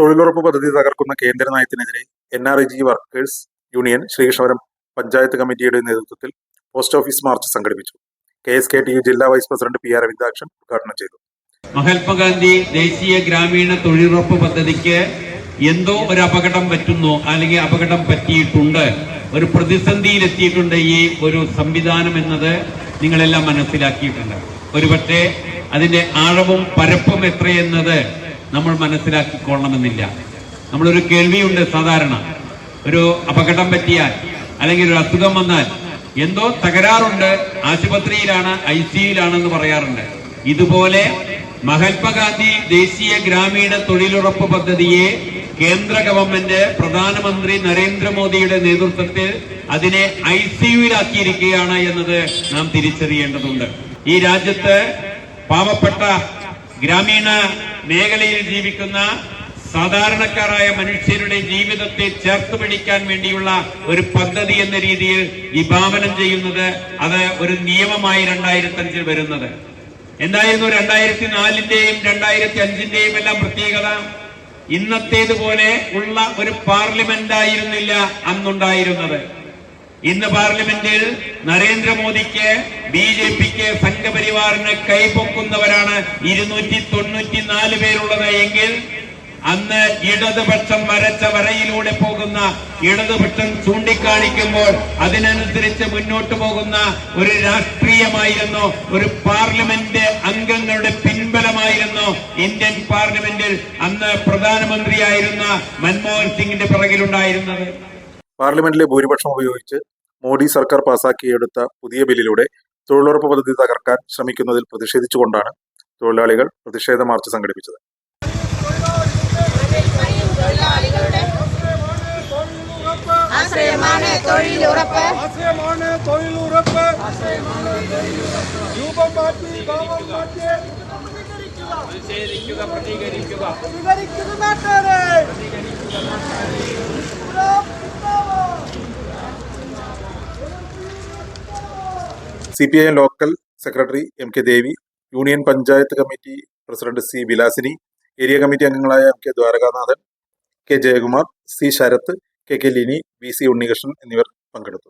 തൊഴിലുറപ്പ് പദ്ധതി തകർക്കുന്ന കേന്ദ്ര നയത്തിനെതിരെ NRIG workers union Sreekrishnapuram panchayat കമ്മിറ്റിയുടെ നേതൃത്വത്തിൽ പോസ്റ്റ് ഓഫീസ് മാർച്ച് സംഘടിപ്പിച്ചു. KSKTU ജില്ലാ വൈസ് പ്രസിഡന്റ് PR അരവിന്ദാക്ഷൻ ഉദ്ഘാടനം ചെയ്തു. മഹാത്മാഗാന്ധി ദേശീയ ഗ്രാമീണ തൊഴിലുറപ്പ് പദ്ധതിക്ക് എന്തോ ഒരു അപകടം പറ്റുന്നു, അല്ലെങ്കിൽ അപകടം പറ്റിയിട്ടുണ്ട്, ഒരു പ്രതിസന്ധിയിലെത്തിയിട്ടുണ്ട് ഈ ഒരു സംവിധാനം എന്നത് നിങ്ങളെല്ലാം മനസ്സിലാക്കിയിട്ടുണ്ട്. ഒരുപക്ഷെ അതിന്റെ ആഴവും പരപ്പും എത്രയെന്നത് നമ്മൾ മനസ്സിലാക്കിക്കൊള്ളണമെന്നില്ല. നമ്മളൊരു കേൾവിയുണ്ട്, സാധാരണ ഒരു അപകടം പറ്റിയാൽ അല്ലെങ്കിൽ ഒരു അസുഖം വന്നാൽ എന്തോ തകരാറുണ്ട്, ആശുപത്രിയിലാണ്, ICUയിലാണെന്ന് പറയാറുണ്ട്. ഇതുപോലെ മഹാത്മാഗാന്ധി ദേശീയ ഗ്രാമീണ തൊഴിലുറപ്പ് പദ്ധതിയെ കേന്ദ്ര ഗവൺമെന്റ് പ്രധാനമന്ത്രി നരേന്ദ്രമോദിയുടെ നേതൃത്വത്തിൽ അതിനെ ICUയിലാക്കിയിരിക്കുകയാണ് എന്നത് നാം തിരിച്ചറിയേണ്ടതുണ്ട്. ഈ രാജ്യത്ത് പാവപ്പെട്ട ഗ്രാമീണ മേഖലയിൽ ജീവിക്കുന്ന സാധാരണക്കാരായ മനുഷ്യരുടെ ജീവിതത്തെ ചേർത്ത് പിടിക്കാൻ വേണ്ടിയുള്ള ഒരു പദ്ധതി എന്ന രീതിയിൽ വിഭാവനം ചെയ്യുന്നത്, അത് ഒരു നിയമമായി 2005 വരുന്നത്. എന്തായിരുന്നു 2004-ന്റെയും 2005-ന്റെയും എല്ലാം പ്രത്യേകത? ഇന്നത്തേതുപോലെ ഉള്ള ഒരു പാർലമെന്റ് ആയിരുന്നില്ല അന്നുണ്ടായിരുന്നത്. ഇന്ന് പാർലമെന്റിൽ നരേന്ദ്രമോദിക്ക്, BJPക്ക്, സംഘപരിവാറിന് കൈപൊക്കുന്നവരാണ് 294 പേരുള്ളത് എങ്കിൽ അന്ന് ഇടതുപക്ഷം വരച്ച വരയിലൂടെ പോകുന്ന, ഇടതുപക്ഷം ചൂണ്ടിക്കാണിക്കുമ്പോൾ അതിനനുസരിച്ച് മുന്നോട്ട് പോകുന്ന ഒരു രാഷ്ട്രീയമായിരുന്നു, ഒരു പാർലമെന്റ് അംഗങ്ങളുടെ പിൻബലമായിരുന്നു ഇന്ത്യൻ പാർലമെന്റിൽ അന്ന് പ്രധാനമന്ത്രിയായിരുന്ന മൻമോഹൻ സിംഗിന്റെ പിറകിലുണ്ടായിരുന്നത്. പാർലമെന്റിലെ ഭൂരിപക്ഷം ഉപയോഗിച്ച് മോദി സർക്കാർ പാസാക്കിയെടുത്ത പുതിയ ബില്ലിലൂടെ തൊഴിലുറപ്പ് പദ്ധതി തകർക്കാൻ ശ്രമിക്കുന്നതിൽ പ്രതിഷേധിച്ചുകൊണ്ടാണ് തൊഴിലാളികൾ പ്രതിഷേധ മാർച്ച് സംഘടിപ്പിച്ചത്. CPIM local secretary MK Devi, union panchayat committee president C Vilasini, area committee അംഗങ്ങളായ MK Dwarakanathan, K Jayakumar, C Sarath, KK Lini, VC Unnikrishnan എന്നിവർ പങ്കെടുത്തു.